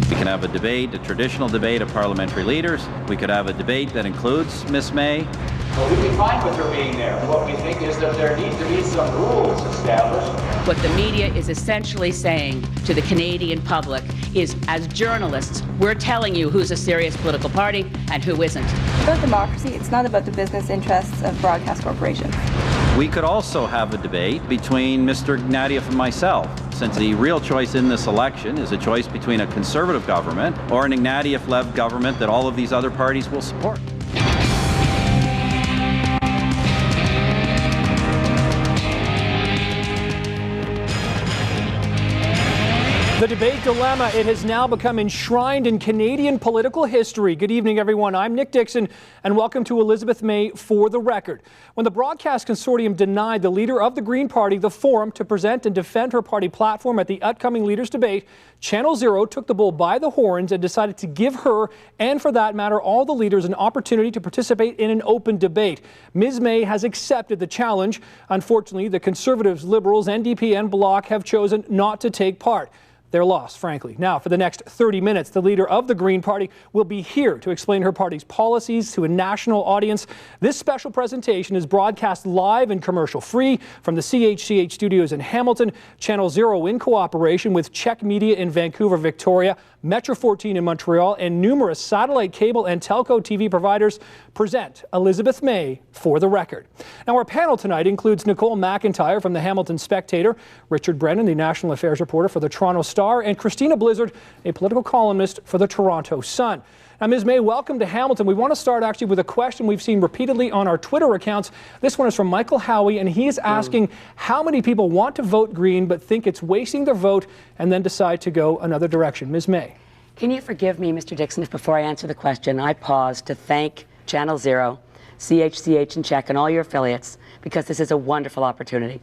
We can have a debate, a traditional debate of parliamentary leaders. We could have a debate that includes Ms. May. Well, we'd be fine with her being there. What we think is that there need to be some rules established. What the media is essentially saying to the Canadian public is, as journalists, we're telling you who's a serious political party and who isn't. It's about democracy. It's not about the business interests of broadcast corporations. We could also have a debate between Mr. Ignatieff and myself, since the real choice in this election is a choice between a Conservative government or an Ignatieff-led government that all of these other parties will support. The debate dilemma, it has now become enshrined in Canadian political history. Good evening, everyone. I'm Nick Dixon, and welcome to Elizabeth May for the Record. When the broadcast consortium denied the leader of the Green Party the forum to present and defend her party platform at the upcoming leaders' debate, Channel Zero took the bull by the horns and decided to give her, and for that matter, all the leaders, an opportunity to participate in an open debate. Ms. May has accepted the challenge. Unfortunately, the Conservatives, Liberals, NDP, and Bloc have chosen not to take part. They're lost, frankly. Now, for the next 30 minutes, the leader of the Green Party will be here to explain her party's policies to a national audience. This special presentation is broadcast live and commercial-free from the CHCH studios in Hamilton, Channel Zero in cooperation with Czech Media in Vancouver, Victoria, Metro 14 in Montreal, and numerous satellite cable and telco TV providers present Elizabeth May for the Record. Now, our panel tonight includes Nicole McIntyre from the Hamilton Spectator, Richard Brennan, the national affairs reporter for the Toronto Star, and Christina Blizzard, a political columnist for the Toronto Sun. Now, Ms. May, welcome to Hamilton. We want to start actually with a question we've seen repeatedly on our Twitter accounts. This one is from Michael Howie, and he is asking how many people want to vote Green but think it's wasting their vote and then decide to go another direction. Ms. May. Can you forgive me, Mr. Dixon, if before I answer the question, I pause to thank Channel Zero, CHCH and Czech, and all your affiliates, because this is a wonderful opportunity.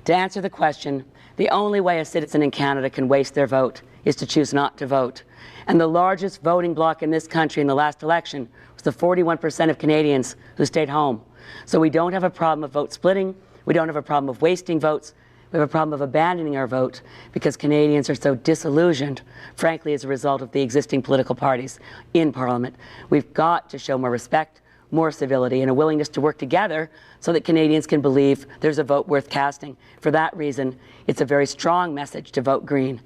To answer the question, the only way a citizen in Canada can waste their vote is to choose not to vote. And the largest voting bloc in this country in the last election was the 41% of Canadians who stayed home. So we don't have a problem of vote splitting. We don't have a problem of wasting votes. We have a problem of abandoning our vote because Canadians are so disillusioned, frankly, as a result of the existing political parties in Parliament. We've got to show more respect, more civility, and a willingness to work together so that Canadians can believe there's a vote worth casting. For that reason, it's a very strong message to vote Green.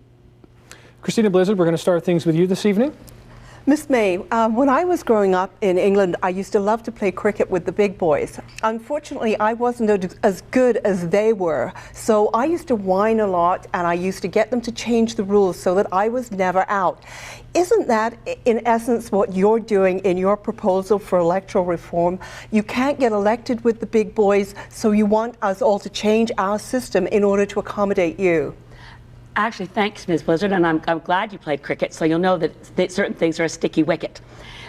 Christina Blizzard, we're going to start things with you this evening. Miss May, when I was growing up in England, I used to love to play cricket with the big boys. Unfortunately, I wasn't as good as they were, so I used to whine a lot and I used to get them to change the rules so that I was never out. Isn't that, in essence, what you're doing in your proposal for electoral reform? You can't get elected with the big boys, so you want us all to change our system in order to accommodate you. Actually, thanks, Ms. Blizzard, and I'm glad you played cricket, so you'll know that certain things are a sticky wicket.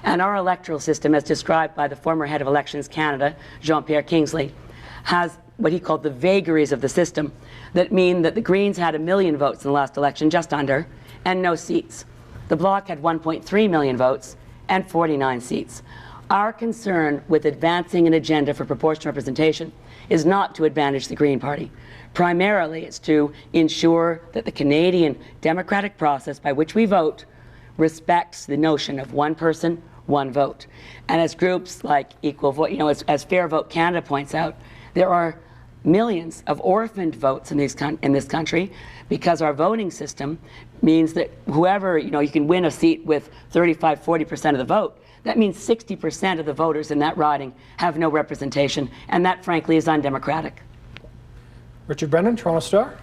And our electoral system, as described by the former head of Elections Canada, Jean-Pierre Kingsley, has what he called the vagaries of the system that mean that the Greens had 1 million votes in the last election, just under, and no seats. The Bloc had 1.3 million votes and 49 seats. Our concern with advancing an agenda for proportional representation is not to advantage the Green Party. Primarily, it's to ensure that the Canadian democratic process by which we vote respects the notion of one person, one vote. And as groups like Equal Vote, as Fair Vote Canada points out, there are millions of orphaned votes in this country because our voting system means that whoever, you can win a seat with 35–40% of the vote. That means 60% of the voters in that riding have no representation, and that, frankly, is undemocratic. Richard Brennan, Toronto Star.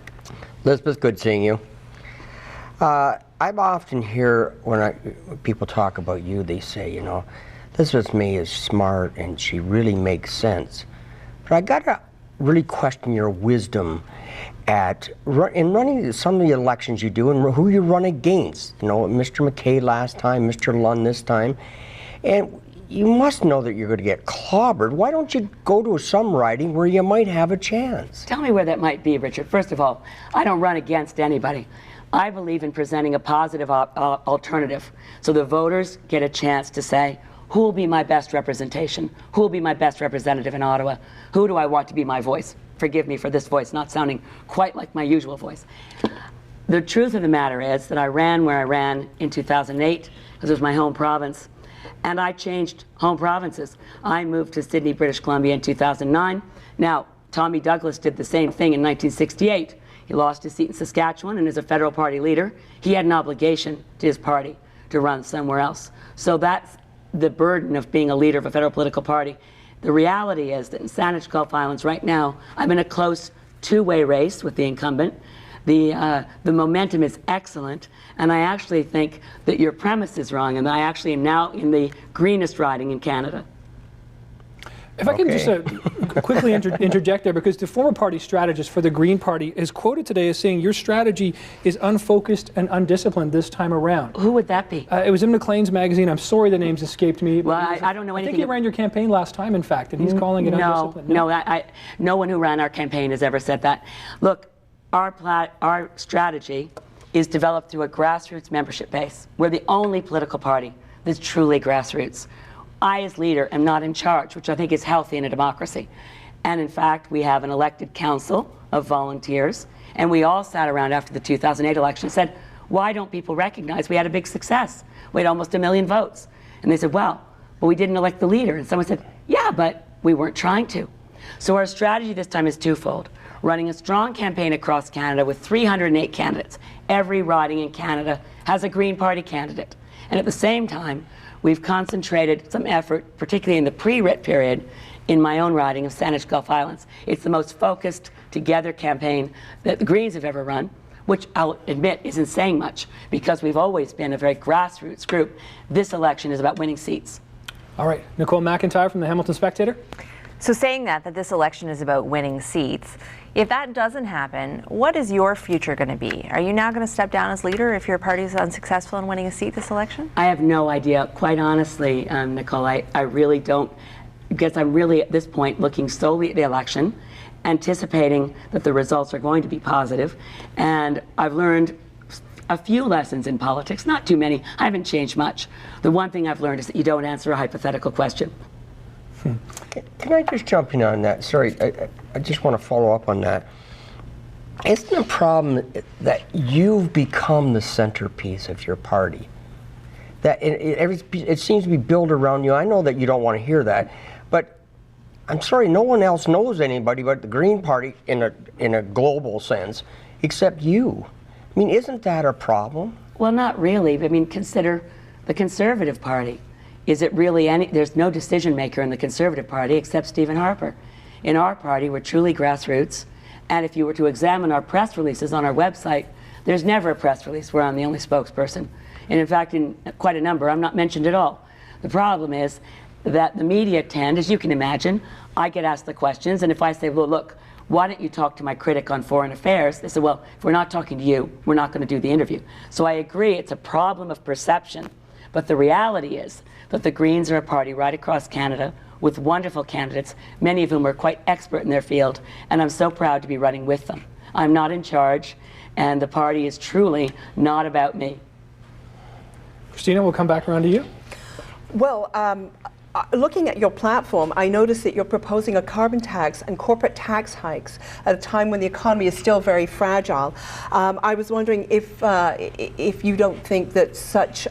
Elizabeth, good seeing you. I often hear when people talk about you, they say, Elizabeth May is smart and she really makes sense. But I gotta really question your wisdom in running some of the elections you do and who you run against. Mr. McKay last time, Mr. Lund this time. And you must know that you're going to get clobbered. Why don't you go to some riding where you might have a chance? Tell me where that might be, Richard. First of all, I don't run against anybody. I believe in presenting a positive alternative so the voters get a chance to say, who will be my best representation? Who will be my best representative in Ottawa? Who do I want to be my voice? Forgive me for this voice not sounding quite like my usual voice. The truth of the matter is that I ran where I ran in 2008 because it was my home province, and I changed home provinces. I moved to Sydney, British Columbia in 2009. Now, Tommy Douglas did the same thing in 1968. He lost his seat in Saskatchewan, and as a federal party leader, he had an obligation to his party to run somewhere else. So that's the burden of being a leader of a federal political party. The reality is that in Saanich Gulf Islands right now, I'm in a close two-way race with the incumbent. The momentum is excellent, and I actually think that your premise is wrong, and I actually am now in the greenest riding in Canada. If I can just quickly interject there, because the former party strategist for the Green Party is quoted today as saying your strategy is unfocused and undisciplined this time around. Who would that be? It was in Maclean's magazine. I'm sorry the names escaped me. Well, I don't know anything. I think he ran your campaign last time, in fact, and he's calling it undisciplined. No one who ran our campaign has ever said that. Look, our strategy is developed through a grassroots membership base. We're the only political party that's truly grassroots. I, as leader, am not in charge, which I think is healthy in a democracy. And in fact, we have an elected council of volunteers, and we all sat around after the 2008 election and said, why don't people recognize we had a big success? We had almost 1 million votes. And they said, well, we didn't elect the leader. And someone said, yeah, but we weren't trying to. So our strategy this time is twofold. Running a strong campaign across Canada with 308 candidates. Every riding in Canada has a Green Party candidate. And at the same time, we've concentrated some effort, particularly in the pre-writ period, in my own riding of Saanich Gulf Islands. It's the most focused, together campaign that the Greens have ever run, which I'll admit isn't saying much, because we've always been a very grassroots group. This election is about winning seats. All right, Nicole McIntyre from the Hamilton Spectator. So saying that this election is about winning seats, if that doesn't happen, what is your future going to be? Are you now going to step down as leader if your party is unsuccessful in winning a seat this election? I have no idea. Quite honestly, Nicole, I really don't, because I'm really at this point looking solely at the election, anticipating that the results are going to be positive. And I've learned a few lessons in politics, not too many. I haven't changed much. The one thing I've learned is that you don't answer a hypothetical question. Can I just jump in on that? Sorry, I just want to follow up on that. Isn't the problem that you've become the centerpiece of your party? That it seems to be built around you. I know that you don't want to hear that, but I'm sorry, no one else knows anybody but the Green Party in a global sense, except you. I mean, isn't that a problem? Well, not really. I mean, consider the Conservative Party. Is it really there's no decision maker in the Conservative Party except Stephen Harper. In our party, we're truly grassroots. And if you were to examine our press releases on our website, there's never a press release where I'm the only spokesperson. And in fact, in quite a number, I'm not mentioned at all. The problem is that the media tend, as you can imagine, I get asked the questions, and if I say, well, look, why don't you talk to my critic on foreign affairs? They say, well, if we're not talking to you, we're not going to do the interview. So I agree, it's a problem of perception. But the reality is that the Greens are a party right across Canada with wonderful candidates, many of whom are quite expert in their field, and I'm so proud to be running with them. I'm not in charge, and the party is truly not about me. Christina, we'll come back around to you. Well, looking at your platform, I noticed that you're proposing a carbon tax and corporate tax hikes at a time when the economy is still very fragile. I was wondering if you don't think that such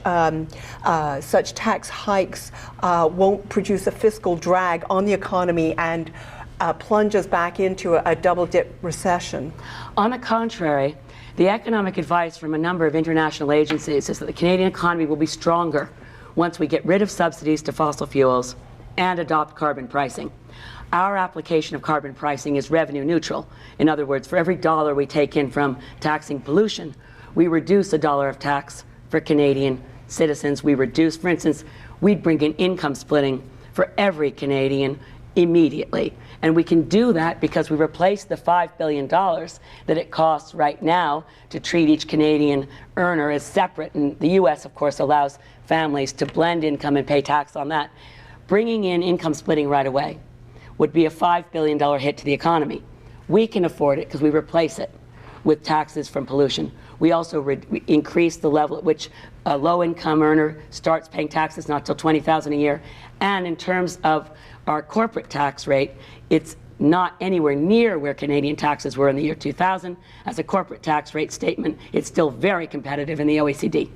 tax hikes won't produce a fiscal drag on the economy and plunge us back into a double-dip recession. On the contrary, the economic advice from a number of international agencies is that the Canadian economy will be stronger once we get rid of subsidies to fossil fuels and adopt carbon pricing. Our application of carbon pricing is revenue neutral. In other words, for every dollar we take in from taxing pollution, we reduce $1 of tax for Canadian citizens. We reduce, for instance, we'd bring in income splitting for every Canadian immediately. And we can do that because we replace the $5 billion that it costs right now to treat each Canadian earner as separate. And the US, of course, allows families to blend income and pay tax on that. Bringing in income splitting right away would be a $5 billion hit to the economy. We can afford it because we replace it with taxes from pollution. We also increase the level at which a low-income earner starts paying taxes, not till $20,000 a year. And in terms of our corporate tax rate, it's not anywhere near where Canadian taxes were in the year 2000. As a corporate tax rate statement, it's still very competitive in the OECD.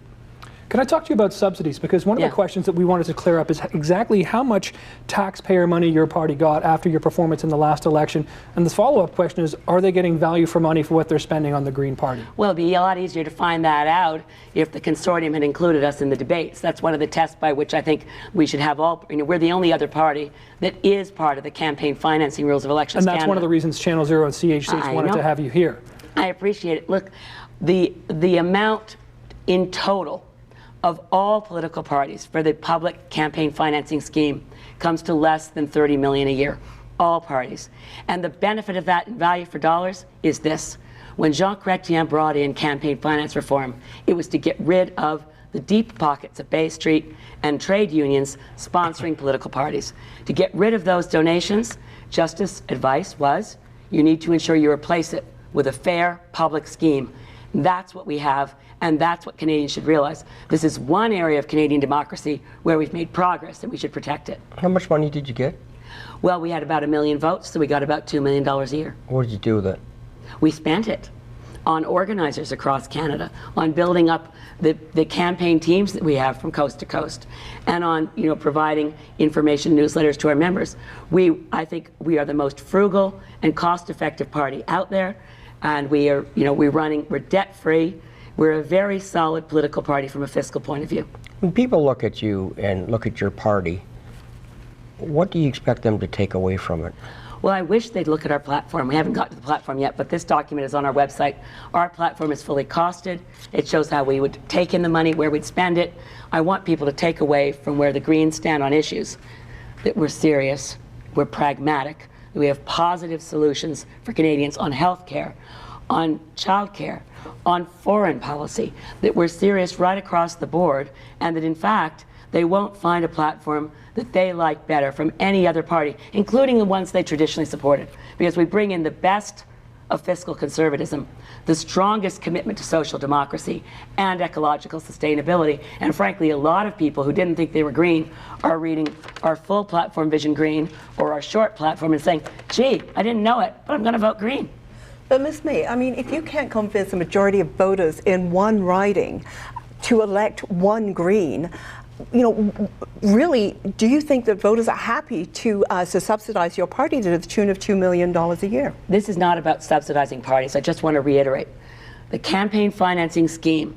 Can I talk to you about subsidies? Because one of the questions that we wanted to clear up is exactly how much taxpayer money your party got after your performance in the last election. And the follow-up question is, are they getting value for money for what they're spending on the Green Party? Well, it'd be a lot easier to find that out if the consortium had included us in the debates. That's one of the tests by which I think we should have all, we're the only other party that is part of the campaign financing rules of elections. And that's one of the reasons Channel Zero and CHCH wanted to have you here. I appreciate it. Look, the amount in total of all political parties for the public campaign financing scheme comes to less than $30 million a year, all parties. And the benefit of that in value for dollars is this. When Jean Chrétien brought in campaign finance reform, it was to get rid of the deep pockets of Bay Street and trade unions sponsoring political parties. To get rid of those donations, Justice advice was, you need to ensure you replace it with a fair public scheme. That's what we have, and that's what Canadians should realize. This is one area of Canadian democracy where we've made progress, and we should protect it. How much money did you get? Well, we had about 1 million votes, so we got about $2 million a year. What did you do with it? We spent it on organizers across Canada, on building up the campaign teams that we have from coast to coast, and on providing information newsletters to our members. I think we are the most frugal and cost-effective party out there. And we are, we're debt-free. We're a very solid political party from a fiscal point of view. When people look at you and look at your party, what do you expect them to take away from it? Well, I wish they'd look at our platform. We haven't got to the platform yet, but this document is on our website. Our platform is fully costed. It shows how we would take in the money, where we'd spend it. I want people to take away from where the Greens stand on issues that we're serious, we're pragmatic, we have positive solutions for Canadians on health care, on childcare, on foreign policy, that we're serious right across the board, and that in fact they won't find a platform that they like better from any other party, including the ones they traditionally supported, because we bring in the best of fiscal conservatism, the strongest commitment to social democracy and ecological sustainability. And frankly, a lot of people who didn't think they were green are reading our full platform Vision Green or our short platform and saying, gee, I didn't know it, but I'm going to vote green. But Ms. May, I mean, if you can't convince a majority of voters in one riding to elect one green, really, do you think that voters are happy to subsidize your party to the tune of $2 million a year? This is not about subsidizing parties. I just want to reiterate. The campaign financing scheme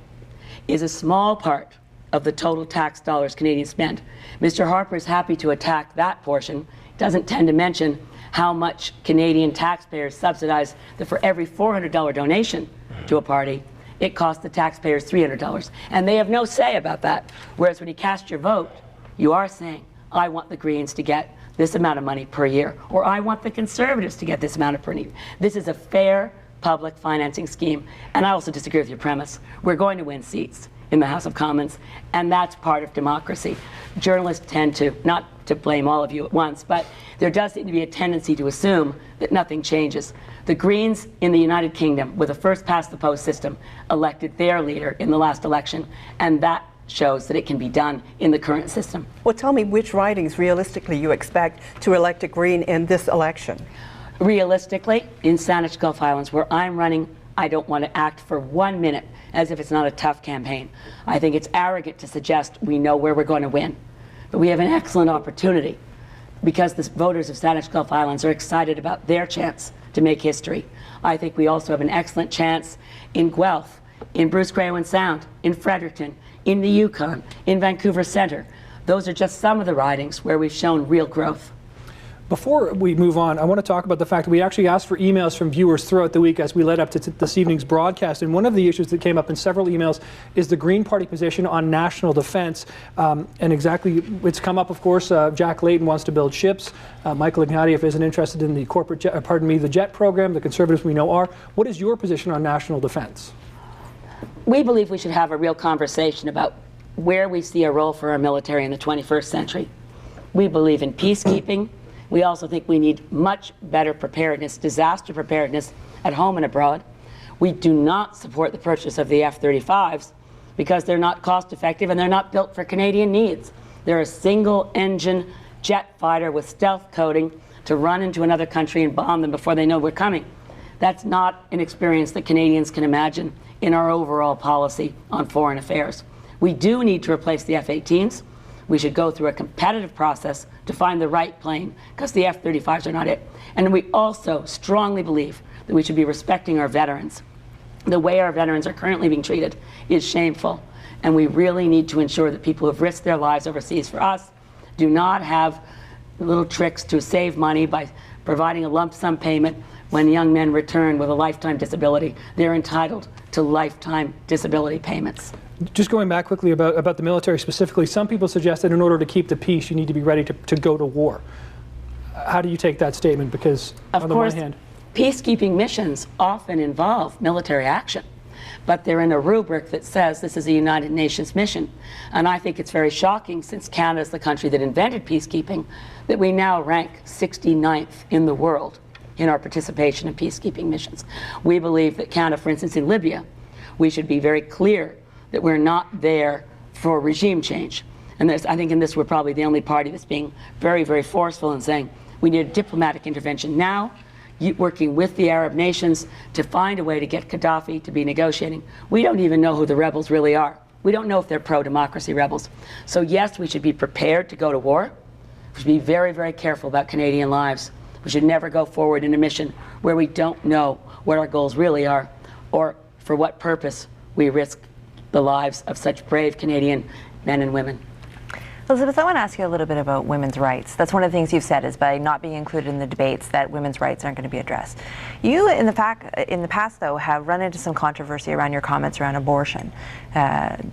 is a small part of the total tax dollars Canadians spend. Mr. Harper is happy to attack that portion. Doesn't tend to mention how much Canadian taxpayers subsidize that for every $400 donation to a party, it costs the taxpayers $300. And they have no say about that. Whereas when you cast your vote, you are saying, I want the Greens to get this amount of money per year, or I want the Conservatives to get this amount per year. This is a fair public financing scheme. And I also disagree with your premise. We're going to win seats in the House of Commons, and that's part of democracy. Journalists tend to, not to blame all of you at once, but there does seem to be a tendency to assume that nothing changes. The Greens in the United Kingdom, with a first-past-the-post system, elected their leader in the last election, and that shows that it can be done in the current system. Well, tell me which ridings realistically you expect to elect a Green in this election. Realistically, in Saanich Gulf Islands, where I'm running, I don't want to act for 1 minute as if it's not a tough campaign. I think it's arrogant to suggest we know where we're going to win. But we have an excellent opportunity because the voters of Saanich Gulf Islands are excited about their chance to make history. I think we also have an excellent chance in Guelph, in Bruce Grey Sound, in Fredericton, in the Yukon, in Vancouver Centre. Those are just some of the ridings where we've shown real growth. Before we move on, I want to talk about the fact that we actually asked for emails from viewers throughout the week as we led up to this evening's broadcast. And one of the issues that came up in several emails is the Green Party position on national defense. And exactly, it's come up, of course, Jack Layton wants to build ships. Michael Ignatieff isn't interested in the corporate jet, the jet program. The Conservatives we know are. What is your position on national defense? We believe we should have a real conversation about where we see a role for our military in the 21st century. We believe in peacekeeping. We also think we need much better preparedness, disaster preparedness at home and abroad. We do not support the purchase of the F-35s because they're not cost effective and they're not built for Canadian needs. They're a single engine jet fighter with stealth coating to run into another country and bomb them before they know we're coming. That's not an experience that Canadians can imagine in our overall policy on foreign affairs. We do need to replace the F-18s. We should go through a competitive process to find the right plane, because the F-35s are not it. And we also strongly believe that we should be respecting our veterans. The way our veterans are currently being treated is shameful, and we really need to ensure that people who have risked their lives overseas for us do not have little tricks to save money by providing a lump sum payment when young men return with a lifetime disability. They're entitled to lifetime disability payments. Just going back quickly about the military specifically, some people suggest that in order to keep the peace, you need to be ready to go to war. How do you take that statement? Because on the one hand, peacekeeping missions often involve military action, but they're in a rubric that says this is a United Nations mission. And I think it's very shocking, since Canada is the country that invented peacekeeping, that we now rank 69th in the world in our participation in peacekeeping missions. We believe that Canada, for instance, in Libya, we should be very clear that we're not there for regime change. And I think in this we're probably the only party that's being very, very forceful in saying we need a diplomatic intervention now, working with the Arab nations to find a way to get Gaddafi to be negotiating. We don't even know who the rebels really are. We don't know if they're pro-democracy rebels. So yes, we should be prepared to go to war. We should be very, very careful about Canadian lives. We should never go forward in a mission where we don't know what our goals really are, or for what purpose we risk the lives of such brave Canadian men and women. Elizabeth, I want to ask you a little bit about women's rights. That's one of the things you've said, is by not being included in the debates that women's rights aren't going to be addressed. You, in the past, though, have run into some controversy around your comments around abortion.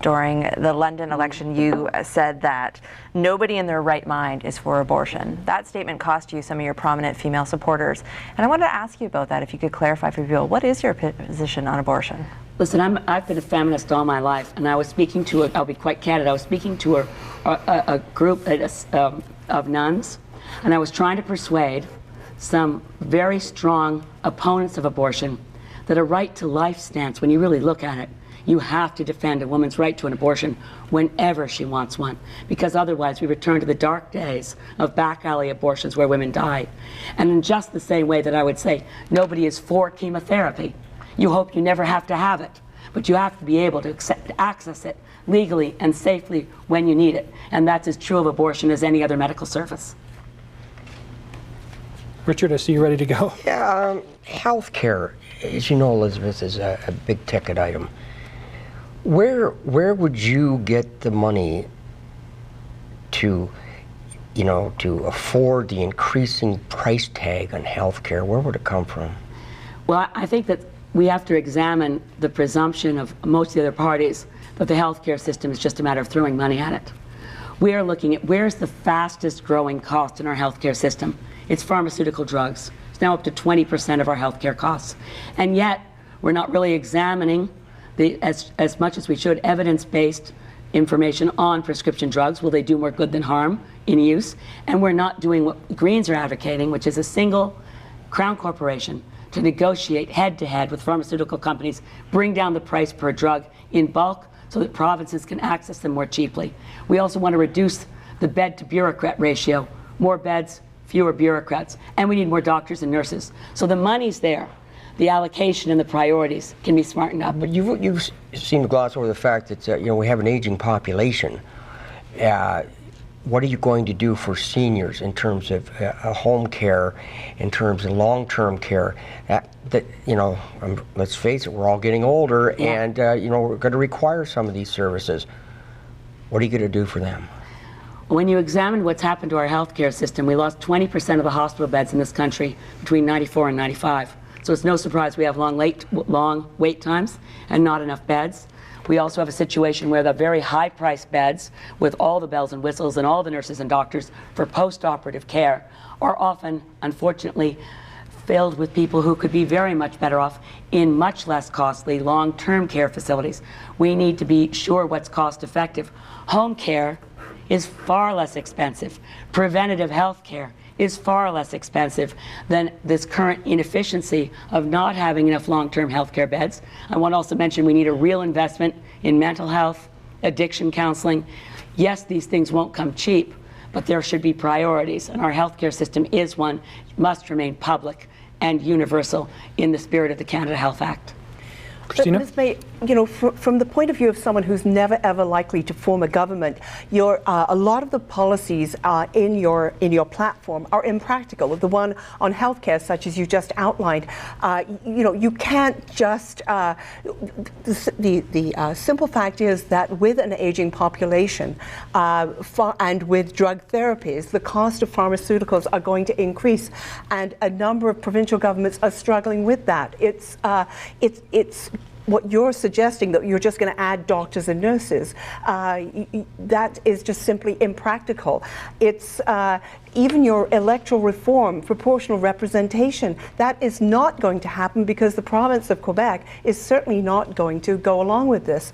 During the London election, you said that nobody in their right mind is for abortion. That statement cost you some of your prominent female supporters. And I wanted to ask you about that, if you could clarify for people. What is your position on abortion? Listen, I've been a feminist all my life, and I was speaking to, I'll be quite candid, I was speaking to a group of nuns, and I was trying to persuade some very strong opponents of abortion that a right to life stance, when you really look at it, you have to defend a woman's right to an abortion whenever she wants one, because otherwise we return to the dark days of back alley abortions where women die. And in just the same way that I would say nobody is for chemotherapy, you hope you never have to have it, but you have to be able to access it legally and safely when you need it. And that's as true of abortion as any other medical service. Richard, I see you ready to go. Yeah, health care, as you know, Elizabeth, is a big ticket item. Where would you get the money to, to afford the increasing price tag on health care? Where would it come from? Well, I think that we have to examine the presumption of most of the other parties that the healthcare system is just a matter of throwing money at it. We are looking at where's the fastest growing cost in our healthcare system. It's pharmaceutical drugs. It's now up to 20% of our healthcare costs. And yet, we're not really examining as much as we should evidence-based information on prescription drugs. Will they do more good than harm in use? And we're not doing what Greens are advocating, which is a single crown corporation to negotiate head-to-head with pharmaceutical companies, bring down the price per drug in bulk so that provinces can access them more cheaply. We also want to reduce the bed-to-bureaucrat ratio. More beds, fewer bureaucrats. And we need more doctors and nurses. So the money's there. The allocation and the priorities can be smartened up. But you seem to gloss over the fact that we have an aging population. What are you going to do for seniors in terms of home care, in terms of long-term care? Let's face it, we're all getting older, and we're going to require some of these services. What are you going to do for them? When you examine what's happened to our healthcare system, we lost 20% of the hospital beds in this country between 94 and 95. So it's no surprise we have long wait times and not enough beds. We also have a situation where the very high-priced beds, with all the bells and whistles and all the nurses and doctors for post-operative care, are often, unfortunately, filled with people who could be very much better off in much less costly long-term care facilities. We need to be sure what's cost-effective. Home care is far less expensive. Preventative health care is far less expensive than this current inefficiency of not having enough long-term health care beds. I want to also mention we need a real investment in mental health, addiction counseling. Yes, these things won't come cheap, but there should be priorities, and our healthcare system is one, must remain public and universal in the spirit of the Canada Health Act. Christina? Ms. May, you know, from the point of view of someone who's never ever likely to form a government, a lot of the policies in your platform are impractical. The one on healthcare, such as you just outlined, you know, you can't just. The simple fact is that with an aging population and with drug therapies, the cost of pharmaceuticals are going to increase, and a number of provincial governments are struggling with that. It's what you're suggesting, that you're just going to add doctors and nurses, that is just simply impractical. It's even your electoral reform, proportional representation, that is not going to happen because the province of Quebec is certainly not going to go along with this.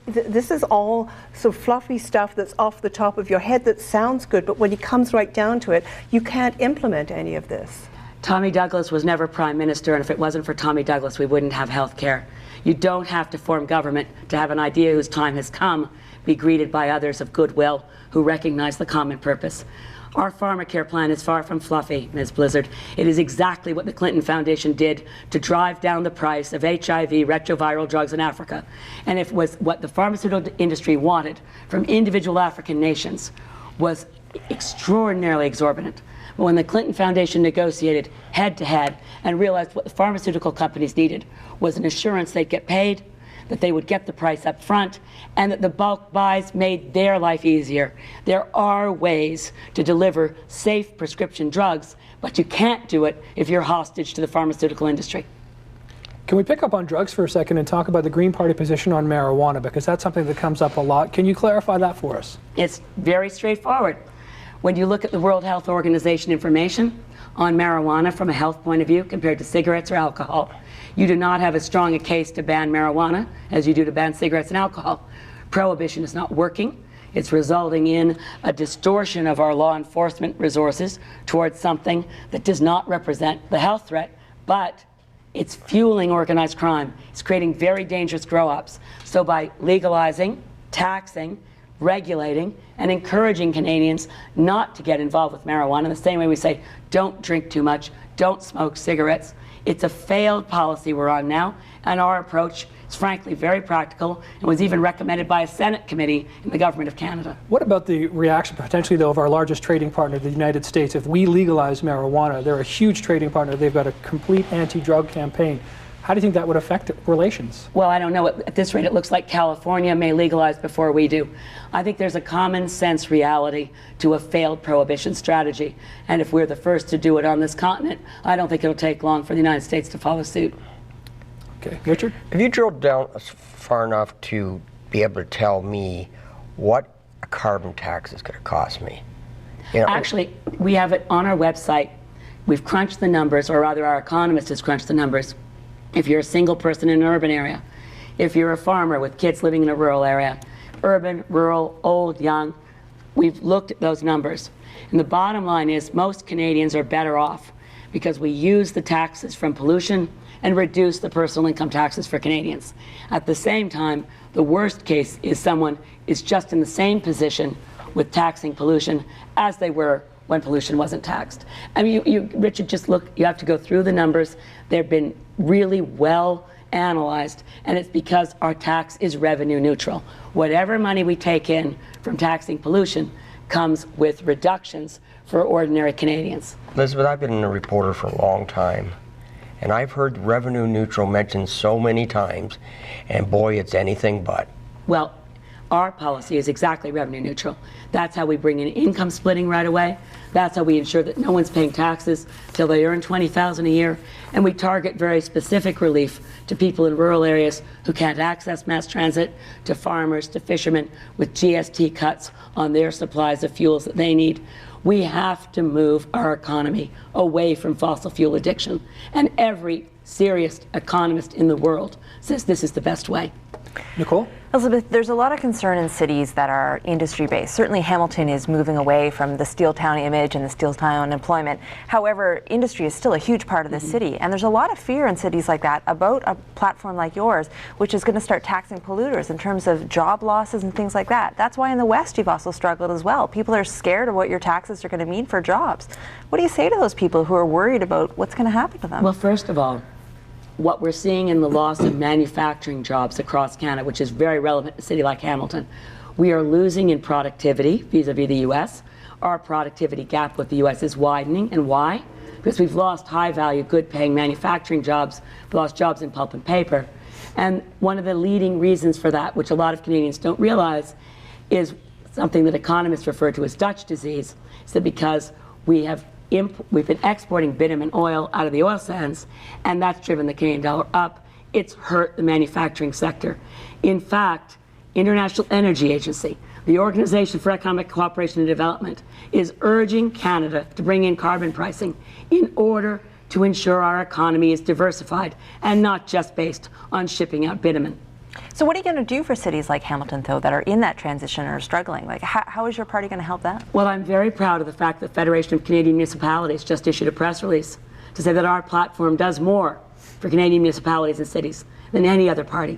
This is all so fluffy stuff that's off the top of your head that sounds good, but when it comes right down to it, you can't implement any of this. Tommy Douglas was never Prime Minister, and if it wasn't for Tommy Douglas, we wouldn't have health care. You don't have to form government to have an idea whose time has come, be greeted by others of goodwill who recognize the common purpose. Our pharmacare plan is far from fluffy, Ms. Blizzard. It is exactly what the Clinton Foundation did to drive down the price of HIV retroviral drugs in Africa. And if it was what the pharmaceutical industry wanted from individual African nations was extraordinarily exorbitant. But when the Clinton Foundation negotiated head-to-head and realized what the pharmaceutical companies needed was an assurance they'd get paid, that they would get the price up front, and that the bulk buys made their life easier. There are ways to deliver safe prescription drugs, but you can't do it if you're hostage to the pharmaceutical industry. Can we pick up on drugs for a second and talk about the Green Party position on marijuana, because that's something that comes up a lot. Can you clarify that for us? It's very straightforward. When you look at the World Health Organization information on marijuana from a health point of view compared to cigarettes or alcohol, you do not have as strong a case to ban marijuana as you do to ban cigarettes and alcohol. Prohibition is not working. It's resulting in a distortion of our law enforcement resources towards something that does not represent the health threat, but it's fueling organized crime. It's creating very dangerous grow-ups. So by legalizing, taxing, regulating, and encouraging Canadians not to get involved with marijuana in the same way we say, don't drink too much, don't smoke cigarettes. It's a failed policy we're on now, and our approach is frankly very practical and was even recommended by a Senate committee in the Government of Canada. What about the reaction, potentially, though, of our largest trading partner, the United States? If we legalize marijuana, they're a huge trading partner. They've got a complete anti-drug campaign. How do you think that would affect relations? Well, I don't know. At this rate, it looks like California may legalize before we do. I think there's a common sense reality to a failed prohibition strategy. And if we're the first to do it on this continent, I don't think it'll take long for the United States to follow suit. Okay. Richard? Have you drilled down far enough to be able to tell me what a carbon tax is going to cost me? You know, actually, we have it on our website. We've crunched the numbers, or rather our economist has crunched the numbers. If you're a single person in an urban area, if you're a farmer with kids living in a rural area, urban, rural, old, young, we've looked at those numbers. And the bottom line is most Canadians are better off because we use the taxes from pollution and reduce the personal income taxes for Canadians. At the same time, the worst case is someone is just in the same position with taxing pollution as they were when pollution wasn't taxed. I mean, Richard, just look, you have to go through the numbers. They've been really well analyzed, and it's because our tax is revenue neutral. Whatever money we take in from taxing pollution comes with reductions for ordinary Canadians. Elizabeth, I've been a reporter for a long time, and I've heard revenue neutral mentioned so many times, and boy, it's anything but. Well, our policy is exactly revenue neutral. That's how we bring in income splitting right away. That's how we ensure that no one's paying taxes till they earn $20,000 a year. And we target very specific relief to people in rural areas who can't access mass transit, to farmers, to fishermen, with GST cuts on their supplies of fuels that they need. We have to move our economy away from fossil fuel addiction. And every serious economist in the world says this is the best way. Nicole? Elizabeth, there's a lot of concern in cities that are industry-based. Certainly Hamilton is moving away from the steel town image and the steel town employment. However, industry is still a huge part of the city, and there's a lot of fear in cities like that about a platform like yours, which is going to start taxing polluters in terms of job losses and things like that. That's why in the West you've also struggled as well. People are scared of what your taxes are going to mean for jobs. What do you say to those people who are worried about what's going to happen to them? Well, first of all, what we're seeing in the loss of manufacturing jobs across Canada, which is very relevant to a city like Hamilton, we are losing in productivity vis-a-vis the U.S. Our productivity gap with the U.S. is widening. And why? Because we've lost high-value, good-paying manufacturing jobs. We've lost jobs in pulp and paper. And one of the leading reasons for that, which a lot of Canadians don't realize, is something that economists refer to as Dutch disease. Is that because we've been exporting bitumen oil out of the oil sands, and that's driven the Canadian dollar up. It's hurt the manufacturing sector. In fact, International Energy Agency, the Organization for Economic Cooperation and Development, is urging Canada to bring in carbon pricing in order to ensure our economy is diversified and not just based on shipping out bitumen. So what are you going to do for cities like Hamilton, though, that are in that transition or are struggling? Like, how is your party going to help that? Well, I'm very proud of the fact that the Federation of Canadian Municipalities just issued a press release to say that our platform does more for Canadian municipalities and cities than any other party.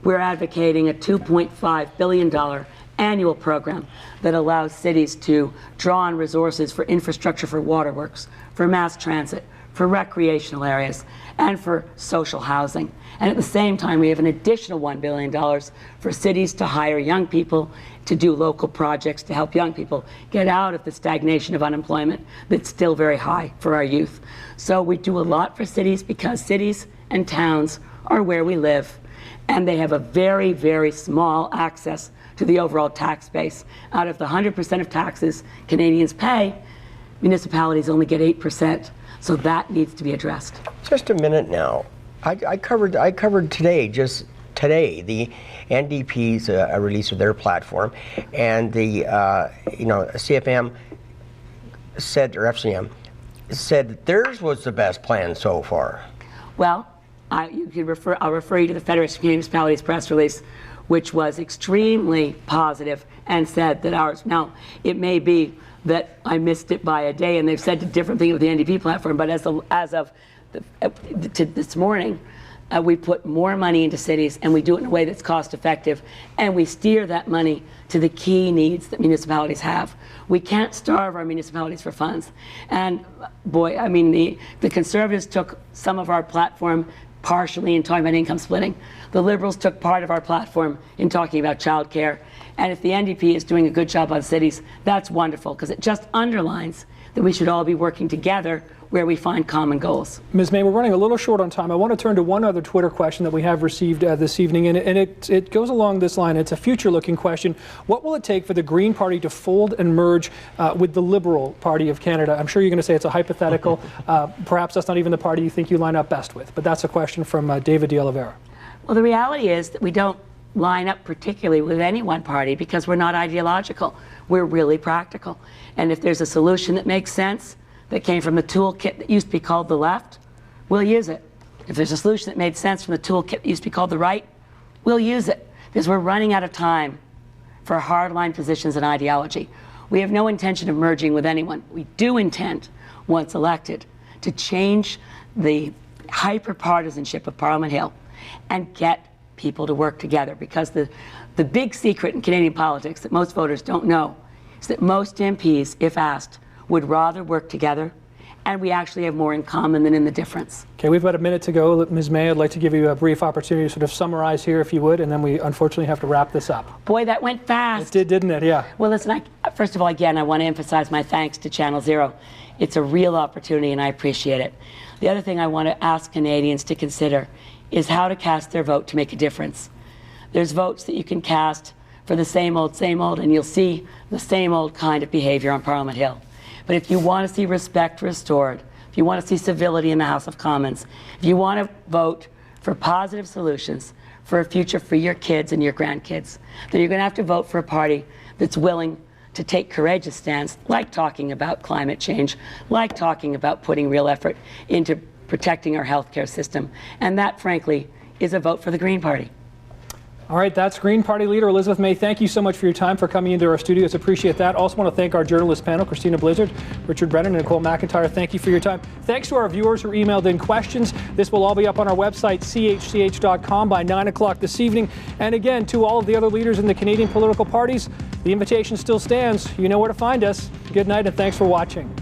We're advocating a $2.5 billion annual program that allows cities to draw on resources for infrastructure for waterworks, for mass transit, for recreational areas, and for social housing. And at the same time, we have an additional $1 billion for cities to hire young people to do local projects to help young people get out of the stagnation of unemployment that's still very high for our youth. So we do a lot for cities because cities and towns are where we live, and they have a very, very small access to the overall tax base. Out of the 100% of taxes Canadians pay, municipalities only get 8%. So that needs to be addressed. Just a minute now. I covered today, just today, the NDP's release of their platform, and the CFM said, or FCM said that theirs was the best plan so far. Well, I'll refer you to the Federation of Canadian Municipalities press release, which was extremely positive and said that ours. Now, it may be that I missed it by a day, and they've said a different thing with the NDP platform. But as of this morning, we put more money into cities, and we do it in a way that's cost effective, and we steer that money to the key needs that municipalities have. We can't starve our municipalities for funds. And boy, I mean, the Conservatives took some of our platform partially in talking about income splitting. The Liberals took part of our platform in talking about childcare. And if the NDP is doing a good job on cities, that's wonderful, because it just underlines that we should all be working together where we find common goals. Ms. May, we're running a little short on time. I want to turn to one other Twitter question that we have received this evening, and it goes along this line. It's a future-looking question. What will it take for the Green Party to fold and merge with the Liberal Party of Canada? I'm sure you're going to say it's a hypothetical. Perhaps that's not even the party you think you line up best with, but that's a question from David de Oliveira. Well, the reality is that we don't line up particularly with any one party because we're not ideological. We're really practical. And if there's a solution that makes sense, that came from the toolkit that used to be called the left, we'll use it. If there's a solution that made sense from the toolkit that used to be called the right, we'll use it. Because we're running out of time for hardline positions and ideology. We have no intention of merging with anyone. We do intend, once elected, to change the hyper-partisanship of Parliament Hill and get people to work together. Because the big secret in Canadian politics that most voters don't know is that most MPs, if asked, would rather work together, and we actually have more in common than in the difference. Okay, we've got a minute to go. Ms. May, I'd like to give you a brief opportunity to sort of summarize here, if you would, and then we unfortunately have to wrap this up. Boy, that went fast. It did, didn't it? Yeah. Well, listen, first of all, again, I want to emphasize my thanks to Channel Zero. It's a real opportunity, and I appreciate it. The other thing I want to ask Canadians to consider is how to cast their vote to make a difference. There's votes that you can cast for the same old, and you'll see the same old kind of behavior on Parliament Hill. But if you want to see respect restored, if you want to see civility in the House of Commons, if you want to vote for positive solutions for a future for your kids and your grandkids, then you're going to have to vote for a party that's willing to take courageous stands, like talking about climate change, like talking about putting real effort into protecting our healthcare system. And that, frankly, is a vote for the Green Party. All right, that's Green Party leader Elizabeth May. Thank you so much for your time, for coming into our studios. Appreciate that. Also want to thank our journalist panel, Christina Blizzard, Richard Brennan, and Nicole McIntyre. Thank you for your time. Thanks to our viewers who emailed in questions. This will all be up on our website, chch.com, by 9 o'clock this evening. And again, to all of the other leaders in the Canadian political parties, the invitation still stands. You know where to find us. Good night and thanks for watching.